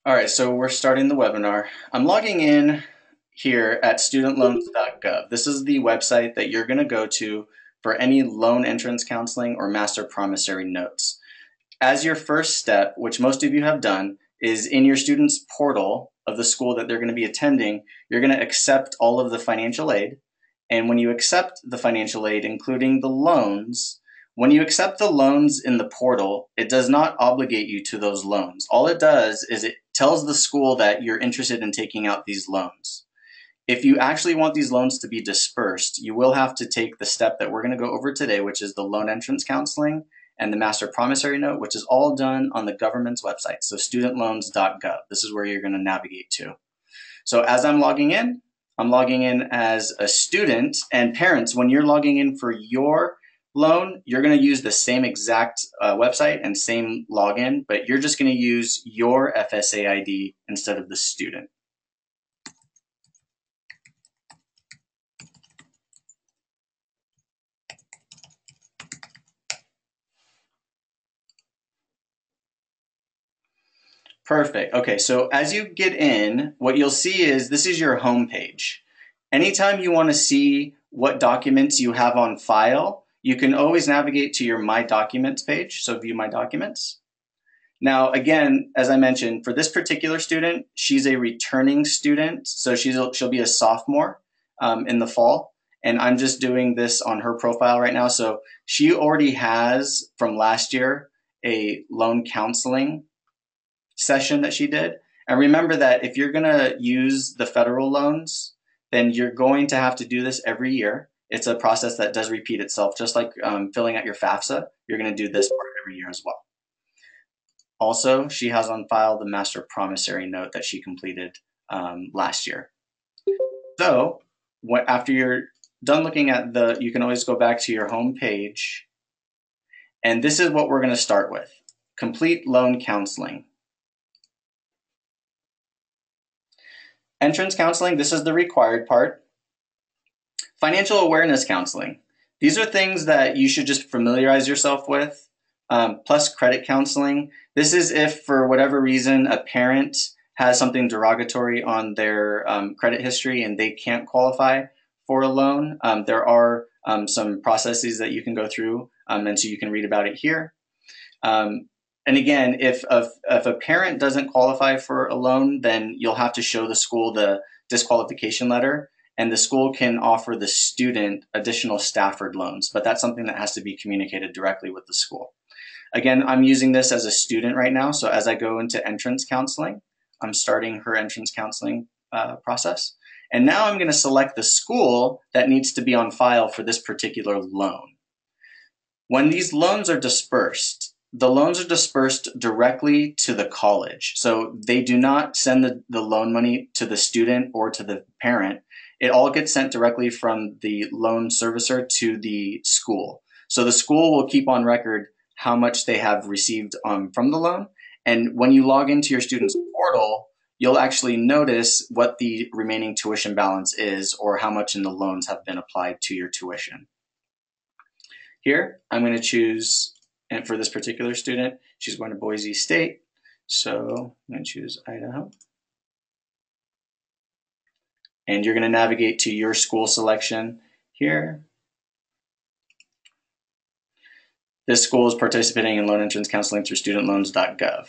All right, so we're starting the webinar. I'm logging in here at studentloans.gov. This is the website that you're going to go to for any loan entrance counseling or master promissory notes. As your first step, which most of you have done, is in your student's portal of the school that they're going to be attending, you're going to accept all of the financial aid. And when you accept the financial aid, including the loans, when you accept the loans in the portal, it does not obligate you to those loans. All it does is it tells the school that you're interested in taking out these loans. If you actually want these loans to be dispersed, you will have to take the step that we're going to go over today, which is the loan entrance counseling and the master promissory note, which is all done on the government's website. So studentloans.gov. This is where you're going to navigate to. So as I'm logging in as a student. And parents, when you're logging in for your loan, you're going to use the same exact website and same login, but you're just going to use your FSA ID instead of the student. Perfect. Okay, so as you get in, what you'll see is this is your home page. Anytime you want to see what documents you have on file, you can always navigate to your My Documents page, so view My Documents. Now, again, as I mentioned, for this particular student, she's a returning student, so she'll be a sophomore in the fall, and I'm just doing this on her profile right now. So she already has, from last year, a loan counseling session that she did. And remember that if you're going to use the federal loans, then you're going to have to do this every year. It's a process that does repeat itself, just like filling out your FAFSA. You're going to do this part every year as well. Also, she has on file the master promissory note that she completed last year. So after you're done looking at you can always go back to your home page. And this is what we're going to start with. Complete loan counseling. Entrance counseling, this is the required part. Financial awareness counseling. These are things that you should just familiarize yourself with. Plus credit counseling. This is if for whatever reason a parent has something derogatory on their credit history and they can't qualify for a loan. There are some processes that you can go through, and so you can read about it here. And again, if a parent doesn't qualify for a loan, then you'll have to show the school the disqualification letter, and the school can offer the student additional Stafford loans, but that's something that has to be communicated directly with the school. Again, I'm using this as a student right now, so as I go into entrance counseling, I'm starting her entrance counseling process. And now I'm going to select the school that needs to be on file for this particular loan. When these loans are dispersed, the loans are dispersed directly to the college. So they do not send the loan money to the student or to the parent. It all gets sent directly from the loan servicer to the school. So the school will keep on record how much they have received from the loan. And when you log into your student's portal, you'll actually notice what the remaining tuition balance is or how much in the loans have been applied to your tuition. Here, I'm going to choose, and for this particular student, she's going to Boise State. So I'm going to choose Idaho. And you're going to navigate to your school selection here. This school is participating in loan entrance counseling through studentloans.gov.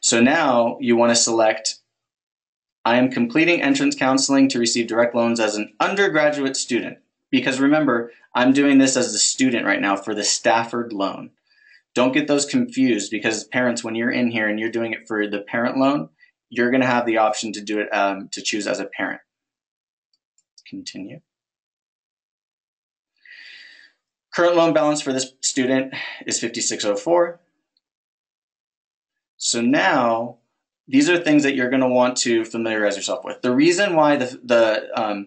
So now you want to select, I am completing entrance counseling to receive direct loans as an undergraduate student. Because remember, I'm doing this as a student right now for the Stafford loan. Don't get those confused, because parents, when you're in here and you're doing it for the parent loan, you're going to have the option to do it to choose as a parent. Continue. Current loan balance for this student is $5,604. So now these are things that you're going to want to familiarize yourself with. The reason why the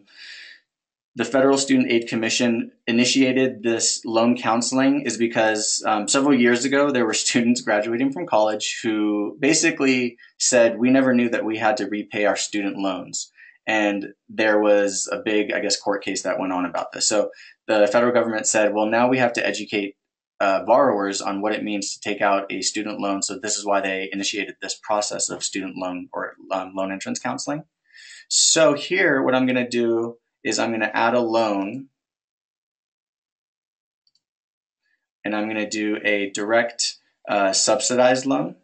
Federal Student Aid Commission initiated this loan counseling is because several years ago, there were students graduating from college who basically said, we never knew that we had to repay our student loans. And there was a big, I guess, court case that went on about this. So the federal government said, well, now we have to educate borrowers on what it means to take out a student loan. So this is why they initiated this process of student loan or loan entrance counseling. So here, what I'm going to do is I'm going to add a loan, and I'm going to do a direct subsidized loan.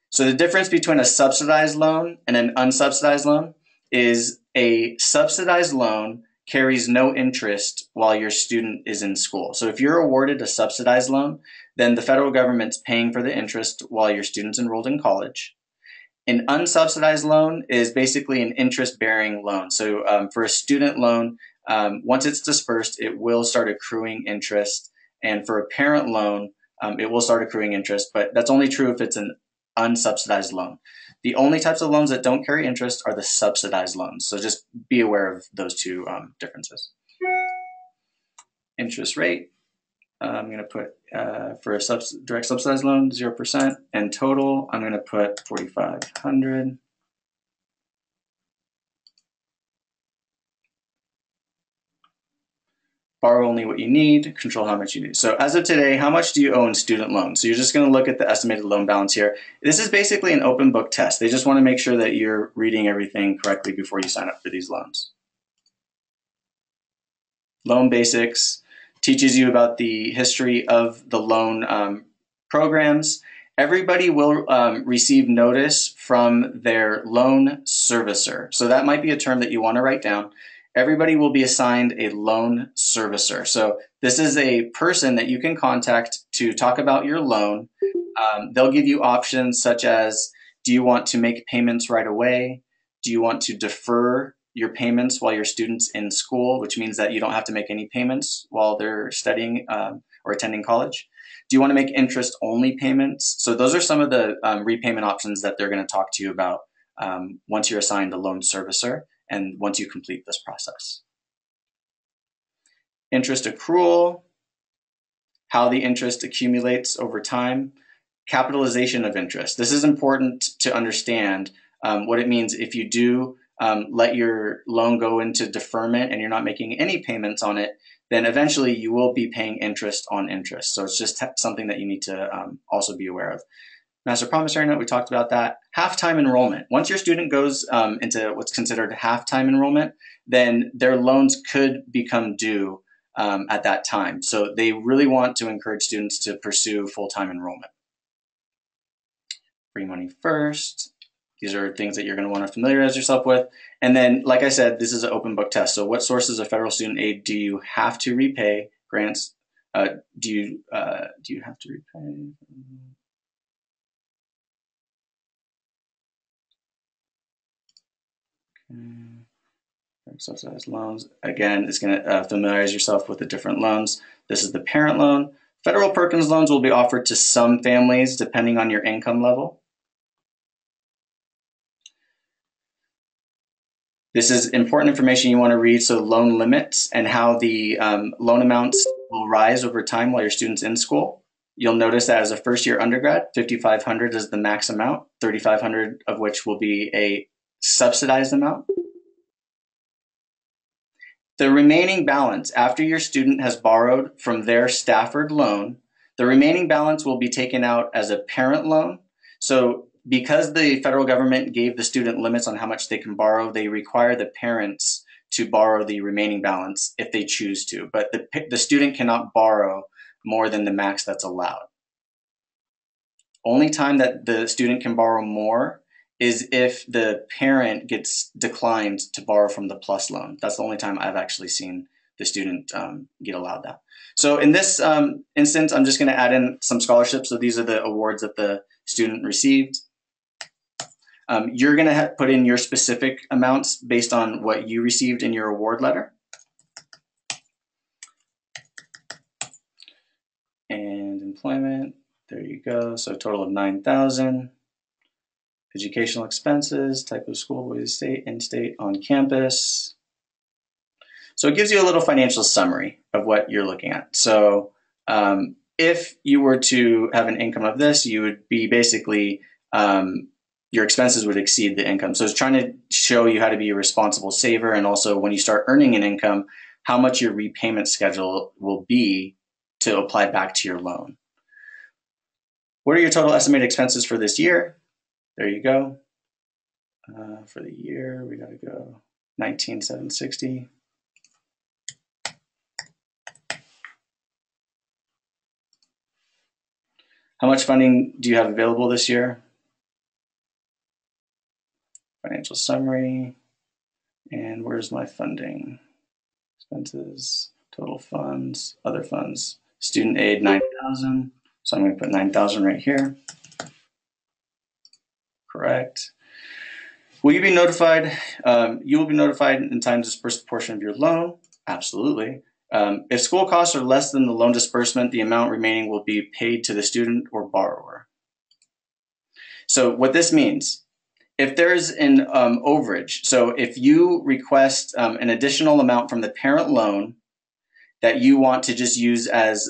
So the difference between a subsidized loan and an unsubsidized loan is a subsidized loan carries no interest while your student is in school. So if you're awarded a subsidized loan, then the federal government's paying for the interest while your student's enrolled in college. An unsubsidized loan is basically an interest-bearing loan. So for a student loan, once it's dispersed, it will start accruing interest. And for a parent loan, it will start accruing interest, but that's only true if it's an unsubsidized loan. The only types of loans that don't carry interest are the subsidized loans. So just be aware of those two differences. Interest rate, I'm going to put for a direct subsidized loan, 0%, and total, I'm going to put $4,500. Borrow only what you need, control how much you need. So as of today, how much do you owe in student loans? So you're just going to look at the estimated loan balance here. This is basically an open book test. They just want to make sure that you're reading everything correctly before you sign up for these loans. Loan basics teaches you about the history of the loan programs. Everybody will receive notice from their loan servicer. So that might be a term that you want to write down. Everybody will be assigned a loan servicer. So this is a person that you can contact to talk about your loan. They'll give you options such as, do you want to make payments right away? Do you want to defer your payments while your student's in school, which means that you don't have to make any payments while they're studying or attending college? Do you want to make interest-only payments? So those are some of the repayment options that they're going to talk to you about once you're assigned a loan servicer and once you complete this process. Interest accrual, how the interest accumulates over time. Capitalization of interest. This is important to understand what it means if you do let your loan go into deferment and you're not making any payments on it, then eventually you will be paying interest on interest. So it's just something that you need to also be aware of. Master promissory note, we talked about that. Half-time enrollment. Once your student goes into what's considered half-time enrollment, then their loans could become due at that time. So they really want to encourage students to pursue full-time enrollment. Free money first. These are things that you're going to want to familiarize yourself with. And then, like I said, this is an open book test. So what sources of federal student aid do you have to repay? Grants, do you have to repay? Subsidized loans. Again, it's going to familiarize yourself with the different loans. This is the parent loan. Federal Perkins loans will be offered to some families depending on your income level. This is important information you want to read. So loan limits and how the loan amounts will rise over time while your student's in school. You'll notice that as a first-year undergrad, $5,500 is the max amount, $3,500 of which will be a subsidized amount. The remaining balance after your student has borrowed from their Stafford loan, the remaining balance will be taken out as a parent loan. So because the federal government gave the student limits on how much they can borrow, they require the parents to borrow the remaining balance if they choose to. But the student cannot borrow more than the max that's allowed. Only time that the student can borrow more is if the parent gets declined to borrow from the PLUS loan. That's the only time I've actually seen the student get allowed that. So in this instance, I'm just going to add in some scholarships. So these are the awards that the student received. You're going to put in your specific amounts based on what you received in your award letter. And employment, there you go. So a total of $9,000. Educational expenses, type of school, whether state, in-state, on campus. So it gives you a little financial summary of what you're looking at. So if you were to have an income of this, you would be basically, your expenses would exceed the income. So it's trying to show you how to be a responsible saver, and also when you start earning an income, how much your repayment schedule will be to apply back to your loan. What are your total estimated expenses for this year? There you go. For the year, we got to go 19,760. How much funding do you have available this year? Financial summary. And where's my funding? Expenses, total funds, other funds. Student aid, 9,000. So I'm going to put 9,000 right here. Correct. Will you be notified? You will be notified in time to disperse a portion of your loan. Absolutely. If school costs are less than the loan disbursement, the amount remaining will be paid to the student or borrower. So what this means, if there's an overage, so if you request an additional amount from the parent loan that you want to just use as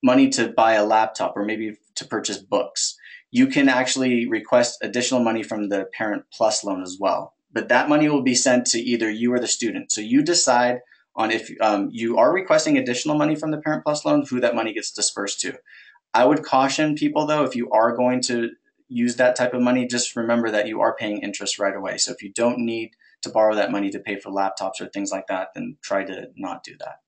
money to buy a laptop or maybe to purchase books, you can actually request additional money from the Parent Plus loan as well. But that money will be sent to either you or the student. So you decide on if you are requesting additional money from the Parent Plus loan, who that money gets dispersed to. I would caution people, though, if you are going to use that type of money, just remember that you are paying interest right away. So if you don't need to borrow that money to pay for laptops or things like that, then try to not do that.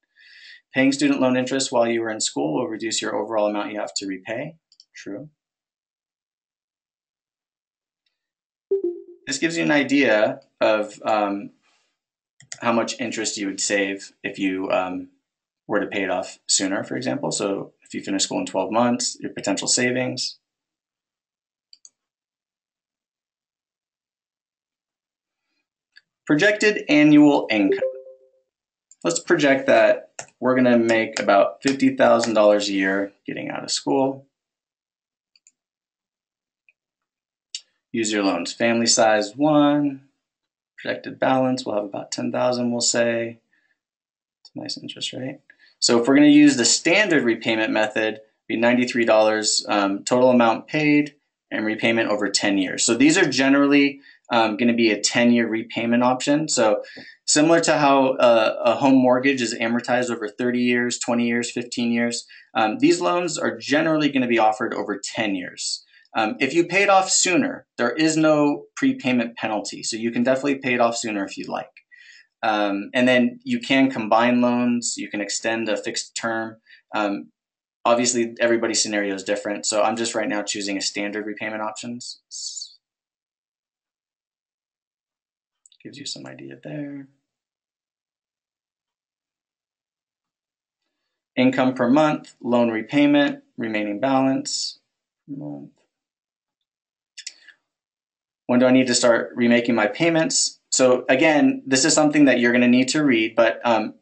Paying student loan interest while you are in school will reduce your overall amount you have to repay. True. This gives you an idea of how much interest you would save if you were to pay it off sooner, for example. So if you finish school in 12 months, your potential savings. Projected annual income. Let's project that we're going to make about $50,000 a year getting out of school. Use your loans. Family size 1. Projected balance, we'll have about 10,000, we'll say. It's a nice interest rate. So if we're going to use the standard repayment method, be $93 total amount paid and repayment over 10 years. So these are generally going to be a 10-year repayment option. So similar to how a home mortgage is amortized over 30 years, 20 years, 15 years, these loans are generally going to be offered over 10 years. If you pay it off sooner, there is no prepayment penalty. So you can definitely pay it off sooner if you like. And then you can combine loans. You can extend a fixed term. Obviously, everybody's scenario is different. So I'm just right now choosing a standard repayment options. Gives you some idea there. Income per month, loan repayment, remaining balance per month. When do I need to start remaking my payments? So again, this is something that you're going to need to read, but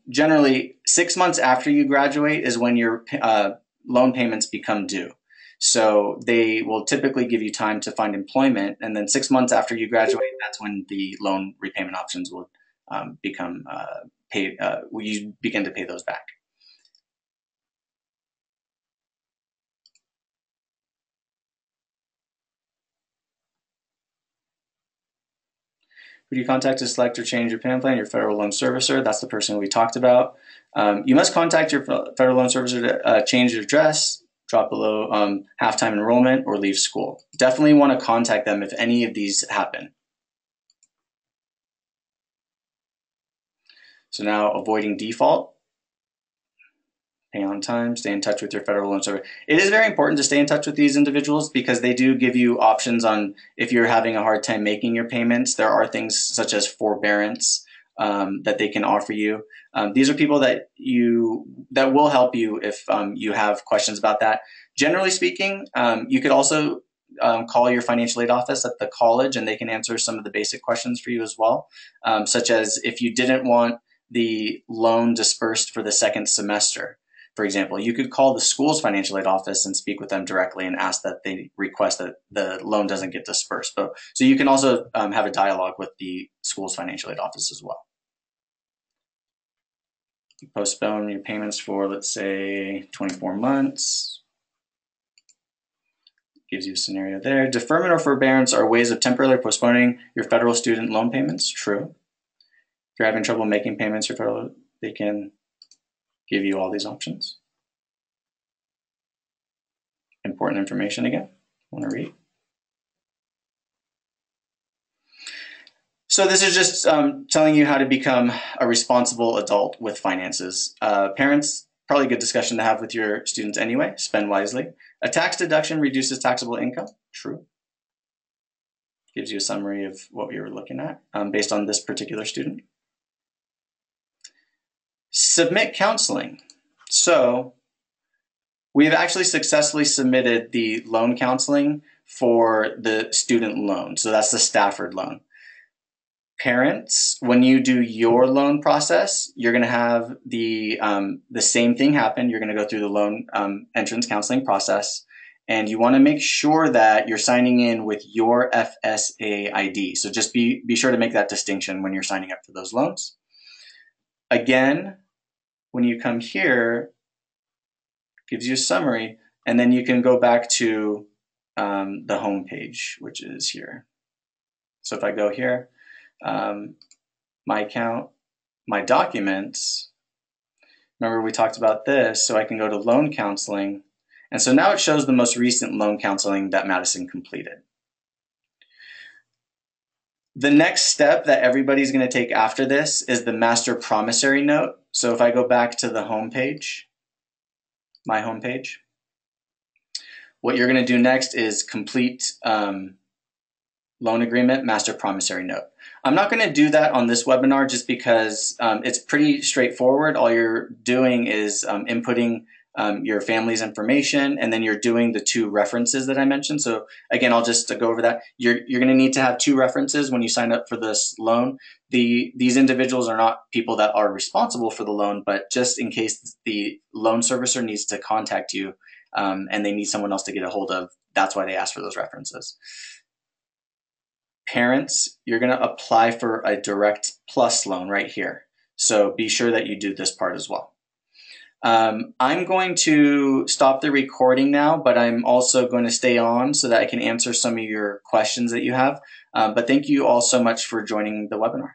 generally 6 months after you graduate is when your loan payments become due. So they will typically give you time to find employment, and then 6 months after you graduate, that's when the loan repayment options will become paid. You begin to pay those back. Who do you contact to select or change your payment plan? Your federal loan servicer. That's the person we talked about. You must contact your federal loan servicer to change your address, drop below half-time enrollment, or leave school. Definitely want to contact them if any of these happen. So now avoiding default. Pay on time, stay in touch with your federal loan servicer. It is very important to stay in touch with these individuals because they do give you options on if you're having a hard time making your payments. There are things such as forbearance that they can offer you. These are people that will help you if you have questions about that. Generally speaking, you could also call your financial aid office at the college and they can answer some of the basic questions for you as well, such as if you didn't want the loan dispersed for the second semester. For example, you could call the school's financial aid office and speak with them directly and ask that they request that the loan doesn't get dispersed. So you can also have a dialogue with the school's financial aid office as well. You postpone your payments for, let's say, 24 months. Gives you a scenario there. Deferment or forbearance are ways of temporarily postponing your federal student loan payments. True. If you're having trouble making payments, they can give you all these options. important information again. Want to read? So this is just telling you how to become a responsible adult with finances. Parents, probably a good discussion to have with your students anyway. Spend wisely. A tax deduction reduces taxable income. True. Gives you a summary of what we were looking at based on this particular student. Submit counseling. So we've actually successfully submitted the loan counseling for the student loan. So that's the Stafford loan. Parents, when you do your loan process, you're going to have the same thing happen. You're going to go through the loan entrance counseling process, and you want to make sure that you're signing in with your FSA ID. So just be sure to make that distinction when you're signing up for those loans. Again, when you come here, it gives you a summary, and then you can go back to the home page, which is here. So if I go here, my account, my documents, remember we talked about this, so I can go to loan counseling. And so now it shows the most recent loan counseling that Madison completed. The next step that everybody's going to take after this is the master promissory note. So if I go back to the home page, my home page, what you're going to do next is complete loan agreement, master promissory note. I'm not going to do that on this webinar just because it's pretty straightforward. All you're doing is inputting your family's information, and then you're doing the 2 references that I mentioned. So again, I'll just go over that. You're going to need to have 2 references when you sign up for this loan. These individuals are not people that are responsible for the loan, but just in case the loan servicer needs to contact you and they need someone else to get a hold of, that's why they ask for those references. Parents, you're going to apply for a Direct Plus loan right here. So be sure that you do this part as well. I'm going to stop the recording now, but I'm also going to stay on so that I can answer some of your questions that you have. But thank you all so much for joining the webinar.